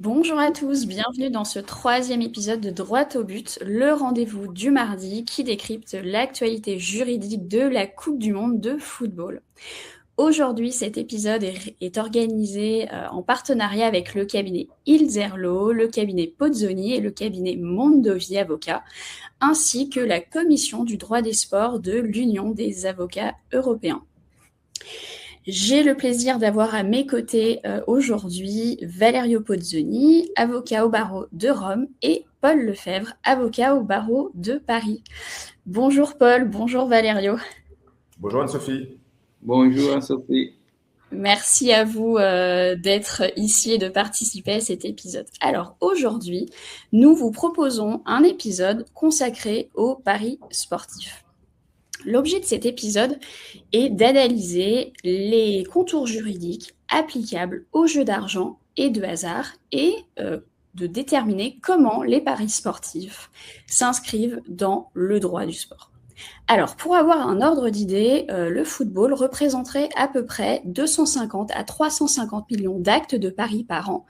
Bonjour à tous, bienvenue dans ce troisième épisode de Droit au but, le rendez-vous du mardi qui décrypte l'actualité juridique de la Coupe du Monde de football. Aujourd'hui, cet épisode est organisé en partenariat avec le cabinet Ilzerlo, le cabinet Pozzoni et le cabinet Mondovi Avocats, ainsi que la commission du droit des sports de l'Union des avocats européens. J'ai le plaisir d'avoir à mes côtés aujourd'hui Valerio Pozzoni, avocat au barreau de Rome, et Paul Lefebvre, avocat au barreau de Paris. Bonjour Paul, bonjour Valerio. Bonjour Anne-Sophie. Bonjour Anne-Sophie. Merci à vous d'être ici et de participer à cet épisode. Alors aujourd'hui, nous vous proposons un épisode consacré aux paris sportifs. L'objet de cet épisode est d'analyser les contours juridiques applicables aux jeux d'argent et de hasard et de déterminer comment les paris sportifs s'inscrivent dans le droit du sport. Alors, pour avoir un ordre d'idée, le football représenterait à peu près 250 à 350 millions d'actes de paris par an,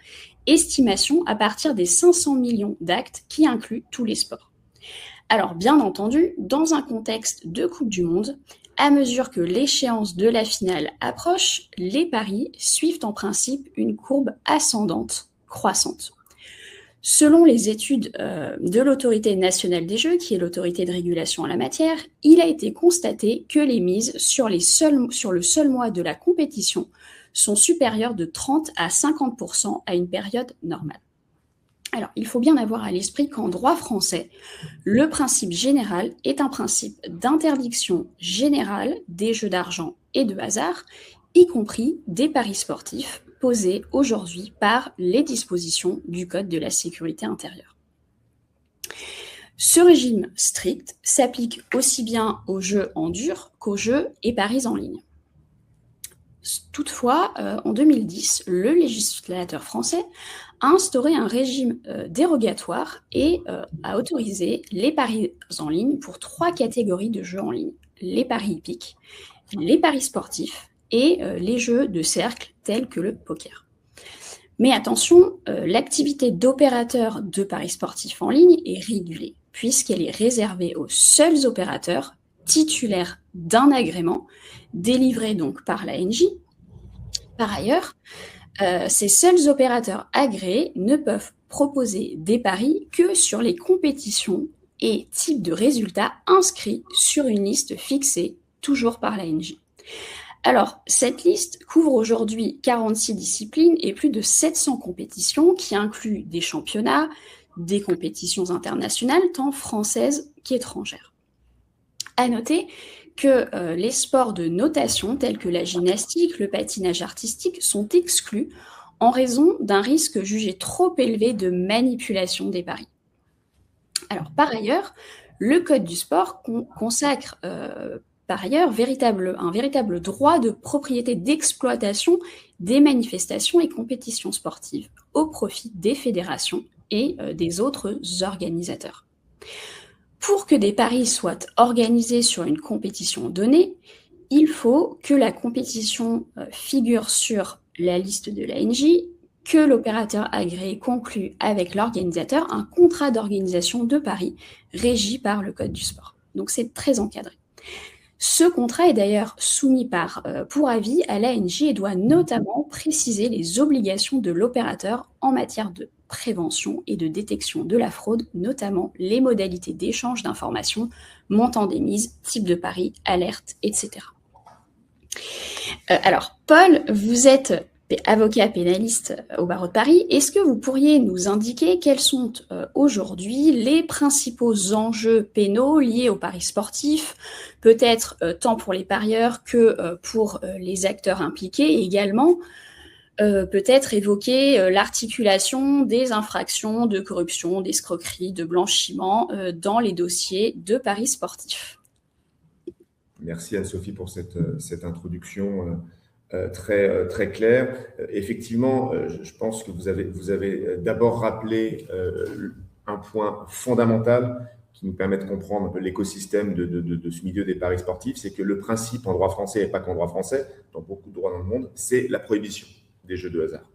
estimation à partir des 500 millions d'actes qui incluent tous les sports. Alors, bien entendu, dans un contexte de Coupe du Monde, à mesure que l'échéance de la finale approche, les paris suivent en principe une courbe ascendante croissante. Selon les études de l'Autorité nationale des jeux, qui est l'autorité de régulation en la matière, il a été constaté que les mises sur le seul mois de la compétition sont supérieures de 30 à 50% à une période normale. Alors, il faut bien avoir à l'esprit qu'en droit français, le principe général est un principe d'interdiction générale des jeux d'argent et de hasard, y compris des paris sportifs, posés aujourd'hui par les dispositions du Code de la sécurité intérieure. Ce régime strict s'applique aussi bien aux jeux en dur qu'aux jeux et paris en ligne. Toutefois, en 2010, le législateur français a instauré un régime dérogatoire et a autorisé les paris en ligne pour 3 catégories de jeux en ligne: les paris hippiques, les paris sportifs et les jeux de cercle tels que le poker. Mais attention, l'activité d'opérateur de paris sportifs en ligne est régulée, puisqu'elle est réservée aux seuls opérateurs titulaires d'un agrément délivré donc par l'ANJ. Par ailleurs, ces seuls opérateurs agréés ne peuvent proposer des paris que sur les compétitions et types de résultats inscrits sur une liste fixée toujours par l'ANJ. Alors, cette liste couvre aujourd'hui 46 disciplines et plus de 700 compétitions qui incluent des championnats, des compétitions internationales, tant françaises qu'étrangères. À noter que les sports de notation tels que la gymnastique, le patinage artistique sont exclus en raison d'un risque jugé trop élevé de manipulation des paris. Alors, par ailleurs, le Code du sport consacre par ailleurs un véritable droit de propriété d'exploitation des manifestations et compétitions sportives au profit des fédérations et des autres organisateurs. Pour que des paris soient organisés sur une compétition donnée, il faut que la compétition figure sur la liste de l'ANJ, que l'opérateur agréé conclue avec l'organisateur un contrat d'organisation de paris régi par le Code du sport. Donc c'est très encadré. Ce contrat est d'ailleurs soumis pour avis à l'ANJ et doit notamment préciser les obligations de l'opérateur en matière de prévention et de détection de la fraude, notamment les modalités d'échange d'informations, montant des mises, type de pari, alerte, etc. Alors, Paul, vous êtes avocat pénaliste au barreau de Paris. Est-ce que vous pourriez nous indiquer quels sont aujourd'hui les principaux enjeux pénaux liés aux paris sportifs, peut-être tant pour les parieurs que pour les acteurs impliqués, et également peut-être évoquer l'articulation des infractions de corruption, d'escroquerie, de blanchiment dans les dossiers de paris sportifs? Merci Anne-Sophie pour cette introduction très claire. Effectivement, je pense que vous avez d'abord rappelé un point fondamental qui nous permet de comprendre l'écosystème de ce milieu des paris sportifs, c'est que le principe en droit français, et pas qu'en droit français, dans beaucoup de droits dans le monde, c'est la prohibition des jeux de hasard.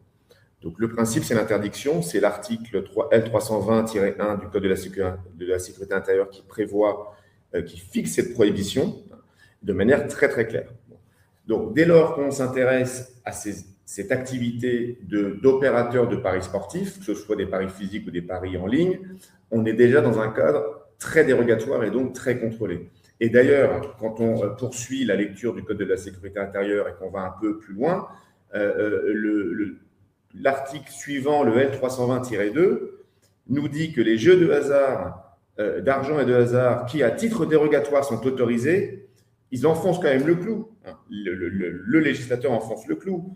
Donc, le principe, c'est l'interdiction. C'est l'article L320-1 du Code de la sécurité intérieure qui prévoit, qui fixe cette prohibition de manière très, très claire. Donc, dès lors qu'on s'intéresse à cette activité d'opérateurs de paris sportifs, que ce soit des paris physiques ou des paris en ligne, on est déjà dans un cadre très dérogatoire et donc très contrôlé. Et d'ailleurs, quand on poursuit la lecture du Code de la sécurité intérieure et qu'on va un peu plus loin, l'article suivant, le L320-2, nous dit que les jeux de hasard, d'argent et de hasard, qui à titre dérogatoire sont autorisés, ils enfoncent quand même le clou. Le législateur enfonce le clou.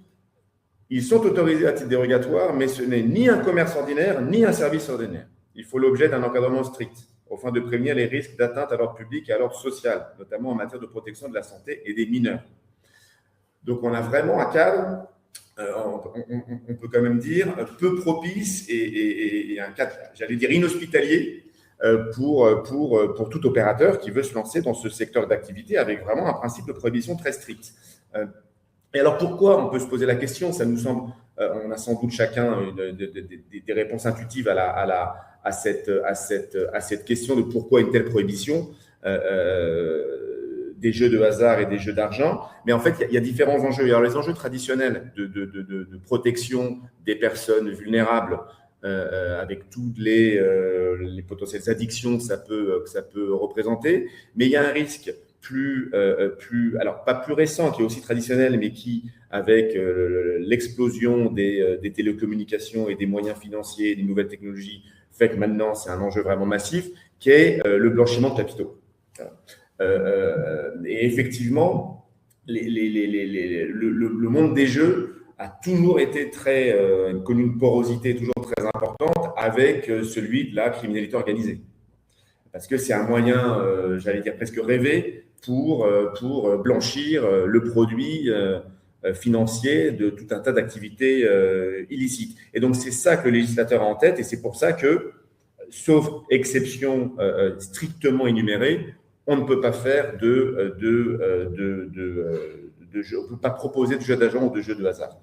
Ils sont autorisés à titre dérogatoire, mais ce n'est ni un commerce ordinaire, ni un service ordinaire. Il faut l'objet d'un encadrement strict, afin de prévenir les risques d'atteinte à l'ordre public et à l'ordre social, notamment en matière de protection de la santé et des mineurs. Donc, on a vraiment un cadre, on peut quand même dire, peu propice et un cadre, j'allais dire, inhospitalier pour tout opérateur qui veut se lancer dans ce secteur d'activité avec vraiment un principe de prohibition très strict. Et alors, pourquoi? On peut se poser la question, ça nous semble, on a sans doute chacun des réponses intuitives à cette question de pourquoi une telle prohibition des jeux de hasard et des jeux d'argent. Mais en fait, il y a différents enjeux. Alors, les enjeux traditionnels de protection des personnes vulnérables avec toutes les potentielles addictions que ça peut représenter. Mais il y a un risque alors pas plus récent, qui est aussi traditionnel, mais qui, avec l'explosion des télécommunications et des moyens financiers, des nouvelles technologies, fait que maintenant, c'est un enjeu vraiment massif, qui est le blanchiment de capitaux. Et effectivement, le monde des jeux a toujours été connu une porosité toujours très importante avec celui de la criminalité organisée. Parce que c'est un moyen, j'allais dire presque rêvé, pour blanchir le produit financier de tout un tas d'activités illicites. Et donc, c'est ça que le législateur a en tête, et c'est pour ça que, sauf exception strictement énumérée, on ne peut pas faire de jeu, on ne peut pas proposer de jeu d'argent ou de jeu de hasard.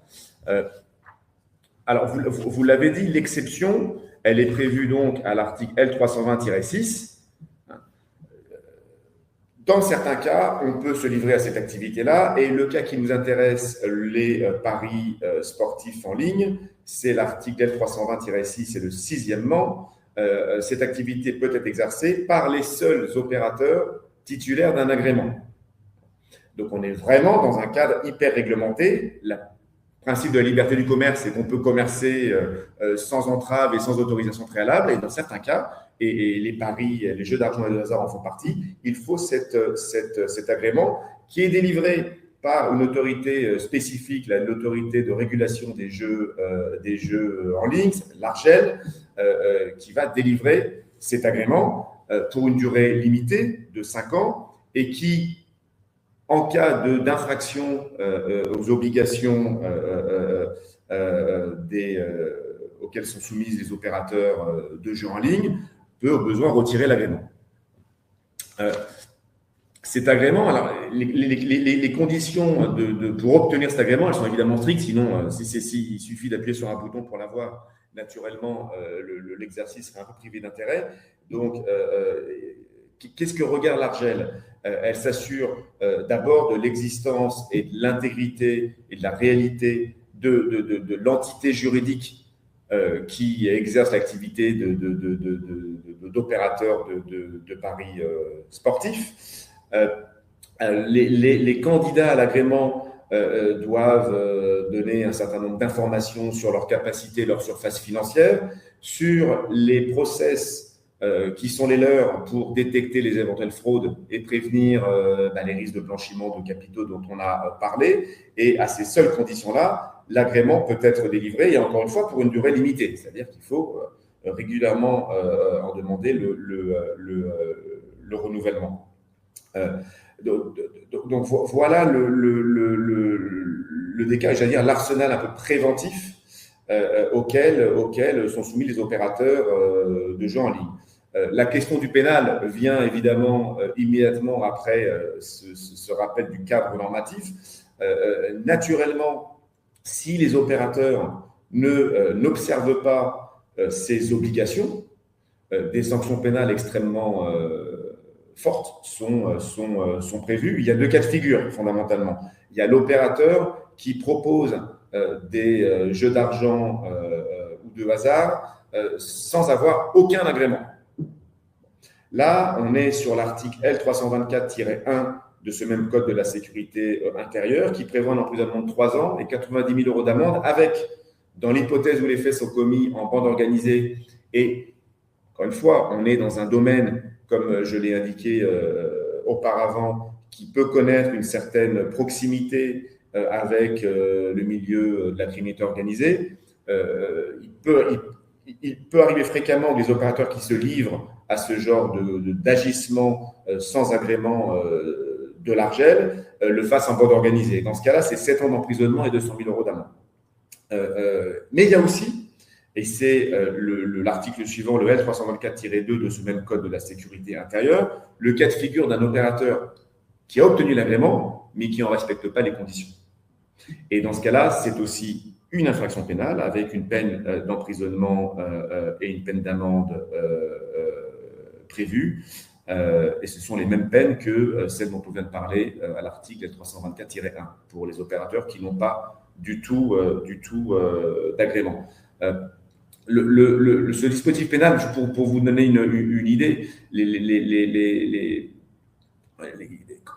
Alors, vous l'avez dit, l'exception, elle est prévue donc à l'article L320-6. Dans certains cas, on peut se livrer à cette activité-là, et le cas qui nous intéresse, les paris sportifs en ligne, c'est l'article L320-6 et le 6e. Cette activité peut être exercée par les seuls opérateurs titulaires d'un agrément. Donc, on est vraiment dans un cadre hyper réglementé. Le principe de la liberté du commerce, c'est qu'on peut commercer sans entrave et sans autorisation préalable, et dans certains cas, et les paris, les jeux d'argent et de hasard en font partie, il faut cet agrément qui est délivré par une autorité spécifique, l'autorité de régulation des jeux en ligne, l'ARJEL, qui va délivrer cet agrément pour une durée limitée de 5 ans et qui, en cas d'infraction aux obligations auxquelles sont soumises les opérateurs de jeux en ligne, peut au besoin retirer l'agrément. Cet agrément, alors les conditions pour obtenir cet agrément, elles sont évidemment strictes, sinon il suffit d'appuyer sur un bouton pour l'avoir. Naturellement, l'exercice serait un peu privé d'intérêt. Donc, qu'est-ce que regarde l'ARJEL? Elle s'assure d'abord de l'existence et de l'intégrité et de la réalité de l'entité juridique qui exerce l'activité d'opérateur de paris sportifs. Les candidats à l'agrément doivent donner un certain nombre d'informations sur leur capacité, leur surface financière, sur les process qui sont les leurs pour détecter les éventuelles fraudes et prévenir les risques de blanchiment de capitaux dont on a parlé. Et à ces seules conditions-là, l'agrément peut être délivré, et encore une fois, pour une durée limitée. C'est-à-dire qu'il faut régulièrement en demander le renouvellement. Donc voilà le décalage, j'allais dire l'arsenal un peu préventif auquel sont soumis les opérateurs de jeux en ligne. La question du pénal vient évidemment immédiatement après ce rappel du cadre normatif. Naturellement, si les opérateurs n'observe pas ces obligations, des sanctions pénales extrêmement fortes sont prévues. Il y a 2 cas de figure fondamentalement. Il y a l'opérateur qui propose des jeux d'argent ou de hasard sans avoir aucun agrément. Là, on est sur l'article L324-1 de ce même code de la sécurité intérieure qui prévoit un emprisonnement de 3 ans et 90 000 € d'amende avec, dans l'hypothèse où les faits sont commis en bande organisée. Et encore une fois, on est dans un domaine, comme je l'ai indiqué auparavant, qui peut connaître une certaine proximité avec le milieu de la criminalité organisée. Il peut arriver fréquemment que les opérateurs qui se livrent à ce genre d'agissement sans agrément de l'Argel le fassent en bande organisée. Dans ce cas-là, c'est 7 ans d'emprisonnement et 200 000 € d'amende. Mais il y a aussi, et c'est l'article suivant, le L324-2 de ce même code de la sécurité intérieure, le cas de figure d'un opérateur qui a obtenu l'agrément, mais qui n'en respecte pas les conditions. Et dans ce cas-là, c'est aussi une infraction pénale avec une peine d'emprisonnement et une peine d'amende prévues. Et ce sont les mêmes peines que celles dont on vient de parler à l'article L324-1 pour les opérateurs qui n'ont pas du tout d'agrément. Ce dispositif pénal, pour vous donner une idée,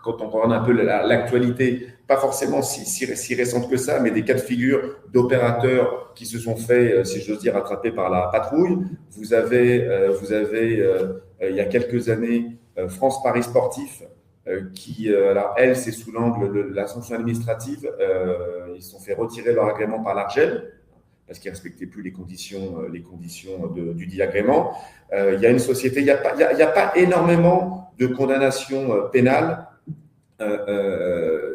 quand on regarde un peu l'actualité, pas forcément si récente que ça, mais des cas de figure d'opérateurs qui se sont fait, si j'ose dire, attraper par la patrouille. Vous avez il y a quelques années, France Paris Sportif, qui, alors elle, c'est sous l'angle de la sanction administrative. Ils se sont fait retirer leur agrément par l'Argel parce qu'ils ne respectaient plus les conditions du dit agrément. Il y a une société, il n'y a pas énormément de condamnations pénales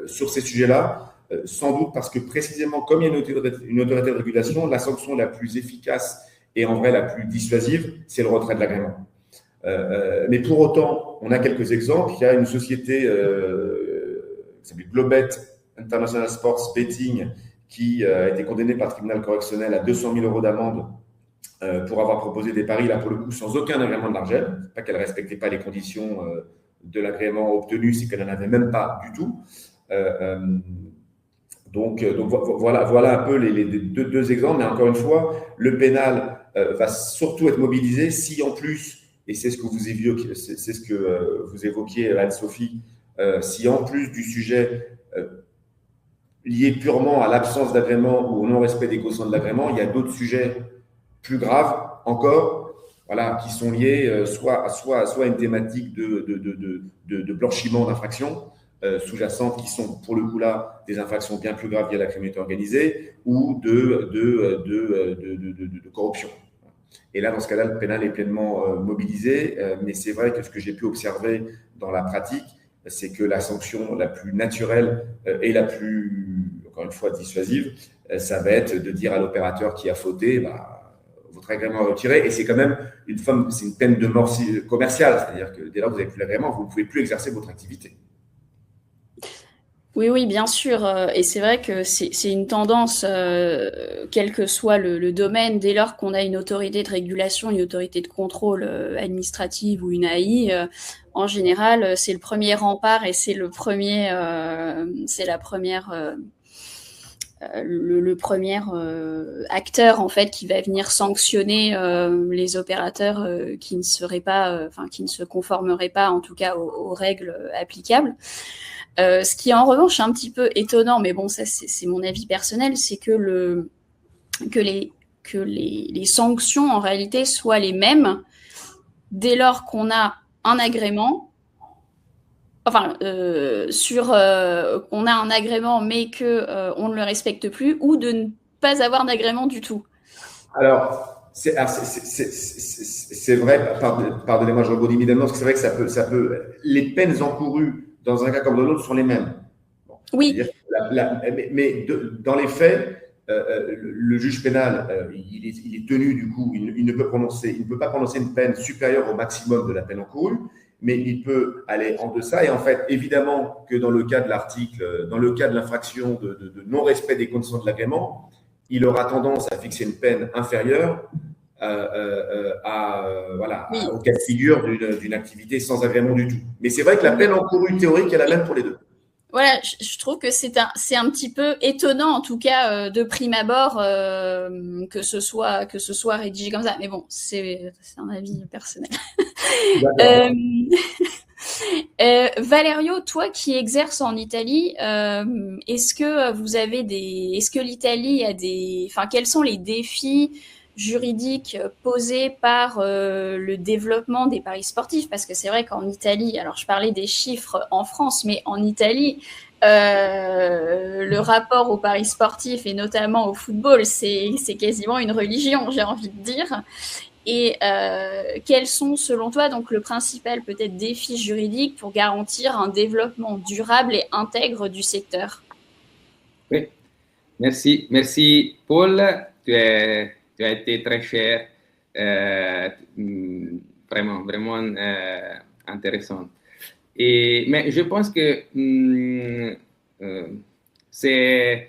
sur ces sujets-là, sans doute parce que précisément, comme il y a une autorité de régulation, la sanction la plus efficace et en vrai la plus dissuasive, c'est le retrait de l'agrément. Mais pour autant, on a quelques exemples. Il y a une société qui s'appelle Globet International Sports Betting qui a été condamnée par le tribunal correctionnel à 200 000 € d'amende pour avoir proposé des paris, là pour le coup, sans aucun agrément de l'Argel. Pas qu'elle ne respectait pas les conditions de l'agrément obtenu, c'est qu'elle n'en avait même pas du tout. Donc voilà un peu les deux exemples. Mais encore une fois, le pénal va surtout être mobilisé si en plus, et c'est ce que vous évoquiez, Anne-Sophie, si en plus du sujet lié purement à l'absence d'agrément ou au non-respect des conditions de l'agrément, il y a d'autres sujets plus graves encore, voilà, qui sont liés soit à une thématique de blanchiment d'infractions sous-jacentes, qui sont pour le coup là des infractions bien plus graves liées à la criminalité organisée, ou de corruption. Et là, dans ce cas-là, le pénal est pleinement mobilisé, mais c'est vrai que ce que j'ai pu observer dans la pratique, c'est que la sanction la plus naturelle et la plus, encore une fois, dissuasive, ça va être de dire à l'opérateur qui a fauté, votre agrément est retiré, et c'est quand même c'est une peine de mort commerciale, c'est-à-dire que dès lors que vous n'avez plus l'agrément, vous ne pouvez plus exercer votre activité. Oui, bien sûr. Et c'est vrai que c'est une tendance, quel que soit le domaine, dès lors qu'on a une autorité de régulation, une autorité de contrôle administrative ou une AI, en général, c'est le premier rempart et c'est le premier acteur en fait qui va venir sanctionner les opérateurs qui ne se conformeraient pas, en tout cas, aux règles applicables. Ce qui est en revanche un petit peu étonnant, mais bon, ça c'est mon avis personnel, c'est que les sanctions en réalité soient les mêmes dès lors qu'on a un agrément, qu'on a un agrément mais qu'on ne le respecte plus, ou de ne pas avoir d'agrément du tout. Alors, c'est vrai, pardonnez-moi, je rebondis immédiatement, parce que c'est vrai que ça peut, les peines encourues dans un cas comme dans l'autre sont les mêmes. Bon, oui. Mais dans les faits, le juge pénal, il est tenu du coup, il ne peut pas prononcer une peine supérieure au maximum de la peine encourue, mais il peut aller en deçà. Et en fait, évidemment que dans le cas de l'infraction de non-respect des conditions de l'agrément, il aura tendance à fixer une peine inférieure au cas de figure d'une activité sans agrément du tout. Mais c'est vrai que la peine encourue théorique est la même pour les deux. Voilà, je trouve que c'est un petit peu étonnant, en tout cas, de prime abord, que ce soit rédigé comme ça. Mais bon, c'est un avis personnel. Valerio, toi qui exerces en Italie, est-ce que l'Italie quels sont les défis juridiques posés par le développement des paris sportifs? Parce que c'est vrai qu'en Italie, alors je parlais des chiffres en France, mais en Italie, le rapport aux paris sportifs et notamment au football, c'est quasiment une religion, j'ai envie de dire. Et quels sont, selon toi, donc le principal peut-être défi juridique pour garantir un développement durable et intègre du secteur? Oui, merci Paul, tu as été très cher, vraiment intéressant. Mais je pense que c'est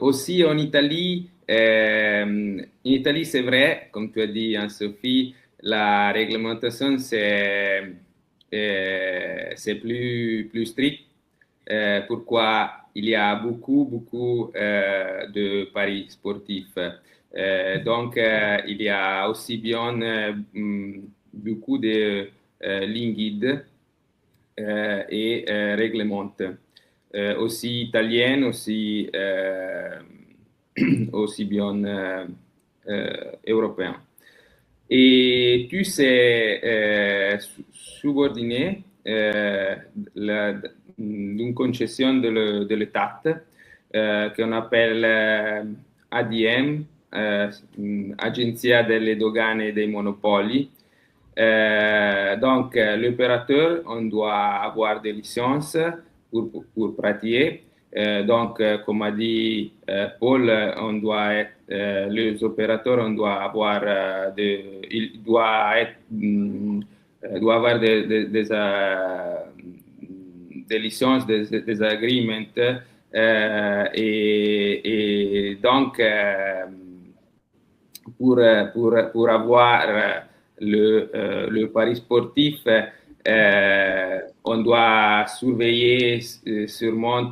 aussi en Italie, c'est vrai, comme tu as dit, Sophie, la réglementation c'est plus strict. Pourquoi il y a beaucoup de paris sportifs. Donc, il y a aussi bien beaucoup de lignes guides et règlements. Aussi italienne, aussi bien européen. Et tu sais subordonner d'une concession de l'État qu'on appelle ADM, Agenzia delle Dogane e dei Monopoli. Donc, l'opérateur, on doit avoir des licences pour pratiquer. Donc, comme a dit Paul, les opérateurs, on doit avoir avoir des licences, des agreements, et donc pour avoir le pari sportif, on doit surveiller sûrement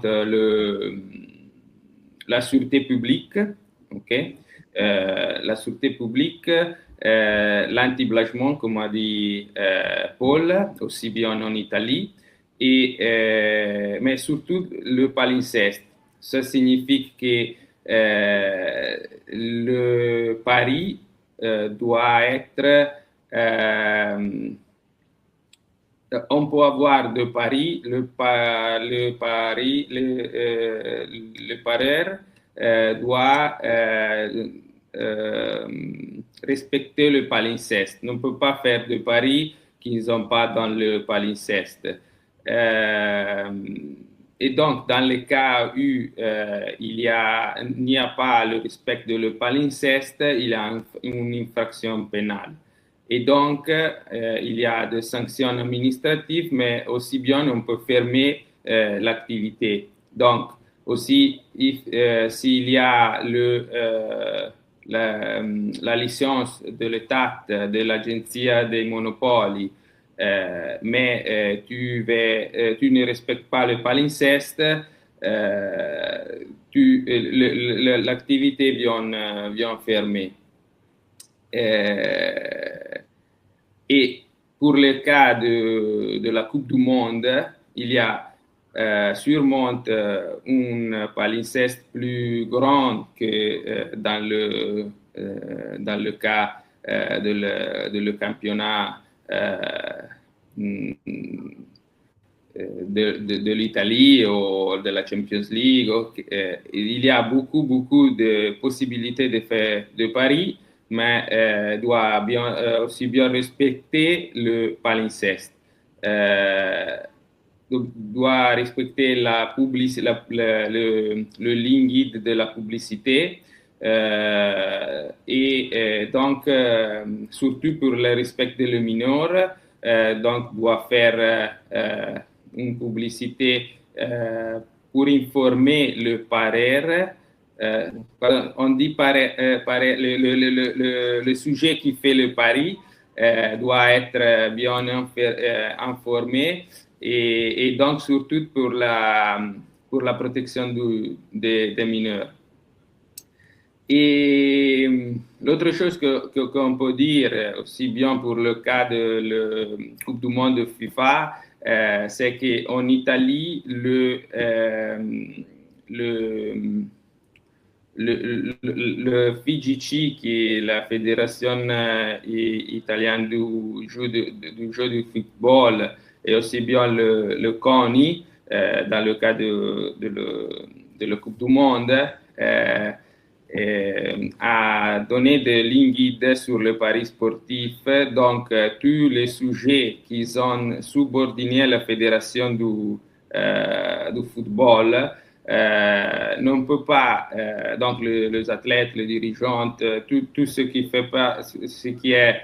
la sûreté publique, ok? La sûreté publique, l'anti-blanchiment, comme a dit Paul, aussi bien en Italie, mais surtout le palinceste. Ça signifie que le pari doit être on peut avoir deux paris, le parieur doit respecter le palinceste. On ne peut pas faire de paris qui ne sont pas dans le palinceste. Et donc, dans les cas où il n'y a pas le respect de le palinceste, il y a une infraction pénale. Et donc, il y a des sanctions administratives, mais aussi bien on peut fermer l'activité. Donc, aussi, s'il y a la licence de l'État, de l'Agenzia dei Monopoli, mais tu ne respectes pas le palinceste, l'activité vient fermer. Et pour le cas de la Coupe du Monde, il y a sûrement un palinceste plus grand que dans le cas de le championnat de l'Italie ou de la Champions League. Il y a beaucoup de possibilités de faire de paris, mais doit aussi bien respecter le palinceste. Doit respecter le ligne guide de la publicité. Donc, surtout pour le respect de le mineur, donc doit faire une publicité pour informer le parieur on dit le sujet qui fait le pari doit être bien informé et donc surtout pour la protection des mineurs. Et l'autre chose qu'on peut dire, aussi bien pour le cas de la Coupe du Monde de FIFA, c'est qu'en Italie, le FIGC, qui est la Fédération italienne du jeu de football, et aussi bien le CONI, dans le cas de la Coupe du Monde, a donné des lignes guides sur le pari sportif. Donc, tous les sujets qui sont subordonnés à la fédération du football ne peut pas, donc les athlètes, les dirigeants, tout ce qui est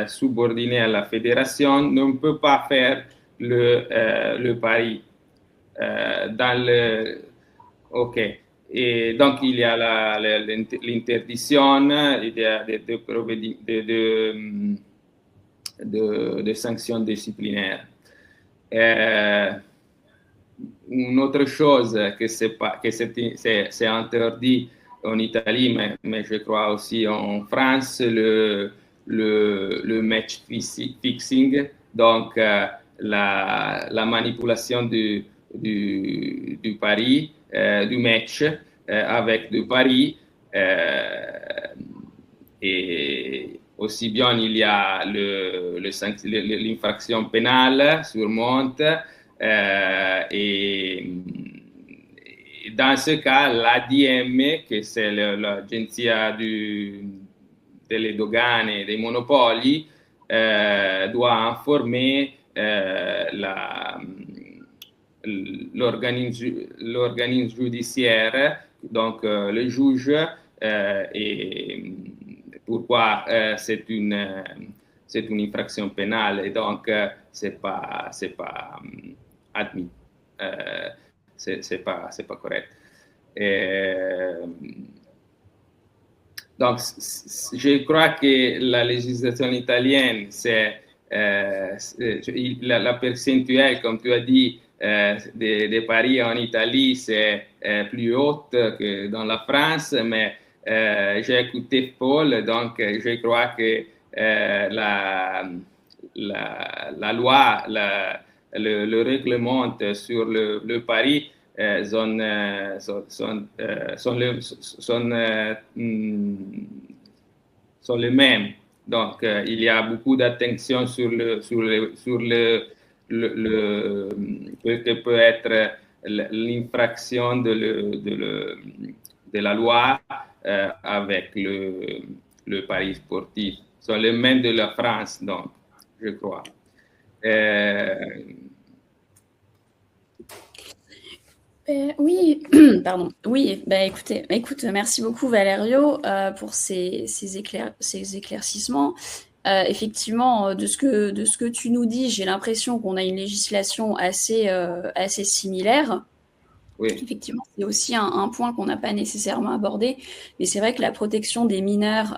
subordonné à la fédération ne peut pas faire le pari. OK. Et donc, il y a l'interdiction, il y a des sanctions disciplinaires. Une autre chose que c'est interdit en Italie, mais je crois aussi en France, le match fixing, donc la manipulation du pari, du match avec du pari. Et aussi bien il y a l'infraction pénale surmonte. Et dans ce cas, l'ADM, que c'est l'agence delle dogane et des monopoli, doit informer l'organisme judiciaire, donc le juge, et pourquoi c'est une infraction pénale, et donc c'est pas admis, c'est pas correct. Donc, je crois que la législation italienne, c'est la percentuelle, comme tu as dit, des paris en Italie, c'est plus haute que dans la France, mais j'ai écouté Paul, donc je crois que la loi, le règlement sur le pari sont les mêmes. Donc, il y a beaucoup d'attention sur que peut être l'infraction de la loi avec le pari sportif. Sont les mêmes de la France, donc, je crois. Oui, pardon. Oui, écoute, merci beaucoup Valerio pour ces éclaircissements. Effectivement, de ce que tu nous dis, j'ai l'impression qu'on a une législation assez similaire. Oui. Effectivement, c'est aussi un point qu'on n'a pas nécessairement abordé, mais c'est vrai que la protection des mineurs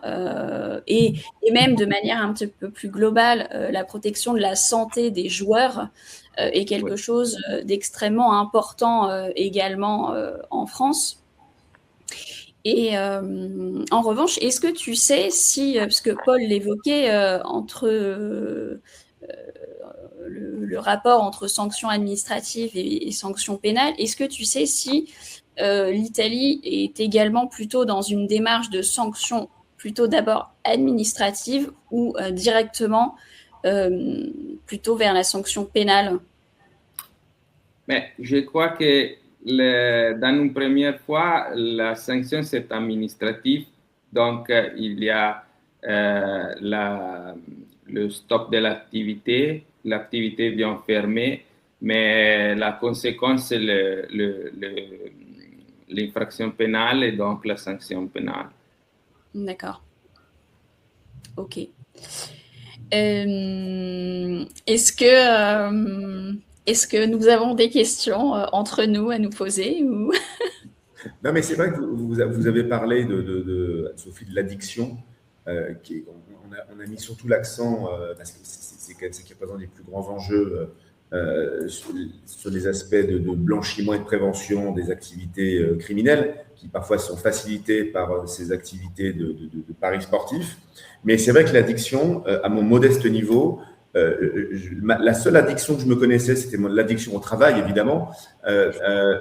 et même de manière un petit peu plus globale, la protection de la santé des joueurs est quelque chose d'extrêmement important également en France. Et en revanche, est-ce que tu sais si, parce que Paul l'évoquait, entre le rapport entre sanctions administratives et sanctions pénales, est-ce que tu sais si l'Italie est également plutôt dans une démarche de sanctions plutôt d'abord administrative ou directement plutôt vers la sanction pénale? Mais je crois que dans une première fois, la sanction c'est administrative, donc il y a le stop de l'activité vient fermer, mais la conséquence c'est l'infraction pénale et donc la sanction pénale. D'accord. Ok. Est-ce que nous avons des questions entre nous à nous poser ou... Non, mais c'est vrai que vous avez parlé Sophie, de l'addiction. On a mis surtout l'accent, parce que c'est qui représente les plus grands enjeux sur les aspects de blanchiment et de prévention des activités criminelles, qui parfois sont facilitées par ces activités de paris sportifs. Mais c'est vrai que l'addiction, à mon modeste niveau, la seule addiction que je me connaissais, c'était l'addiction au travail, évidemment.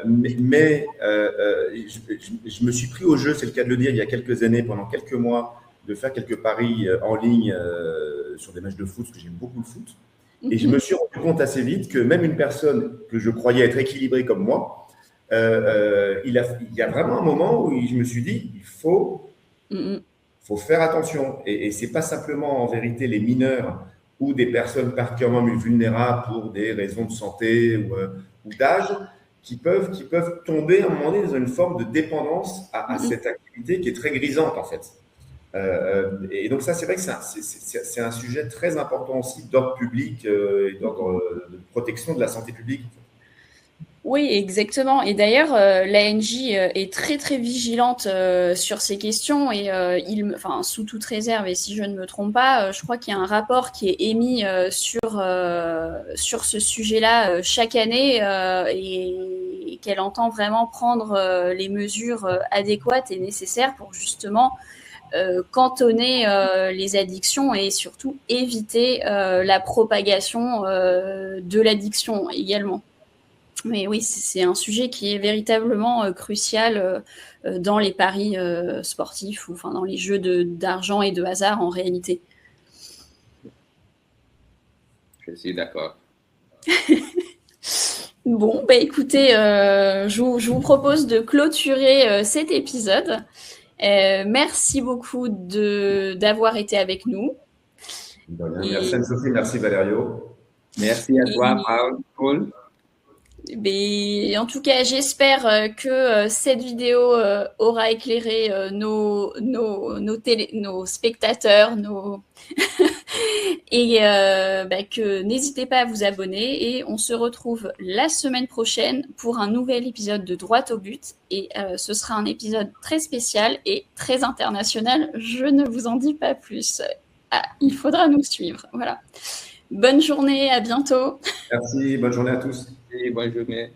Mais je me suis pris au jeu, c'est le cas de le dire, il y a quelques années, pendant quelques mois, de faire quelques paris en ligne sur des matchs de foot, parce que j'aime beaucoup le foot. Et je me suis rendu compte assez vite que même une personne que je croyais être équilibrée comme moi, il y a vraiment un moment où je me suis dit, il faut faire attention. Et ce n'est pas simplement en vérité les mineurs ou des personnes particulièrement vulnérables pour des raisons de santé ou d'âge qui peuvent tomber à un moment donné dans une forme de dépendance à cette activité qui est très grisante en fait. Et donc ça, c'est vrai que c'est un sujet très important aussi d'ordre public et d'ordre de protection de la santé publique. Oui, exactement. Et d'ailleurs, l'ANJ est très très vigilante sur ces questions et sous toute réserve, et si je ne me trompe pas, je crois qu'il y a un rapport qui est émis sur ce sujet-là chaque année et qu'elle entend vraiment prendre les mesures adéquates et nécessaires pour justement cantonner les addictions et surtout éviter la propagation de l'addiction également. Mais oui, c'est un sujet qui est véritablement crucial dans les paris sportifs ou dans les jeux d'argent et de hasard en réalité. Je suis d'accord. Bon, écoutez, je vous propose de clôturer cet épisode. Merci beaucoup d'avoir été avec nous. Merci Anne-Sophie, merci Valerio. Merci à toi, Paul. Mais en tout cas, j'espère que cette vidéo aura éclairé nos spectateurs, et que n'hésitez pas à vous abonner. Et on se retrouve la semaine prochaine pour un nouvel épisode de Droit au but. Et ce sera un épisode très spécial et très international. Je ne vous en dis pas plus. Il faudra nous suivre. Voilà. Bonne journée, à bientôt. Merci, bonne journée à tous. Et bonne journée.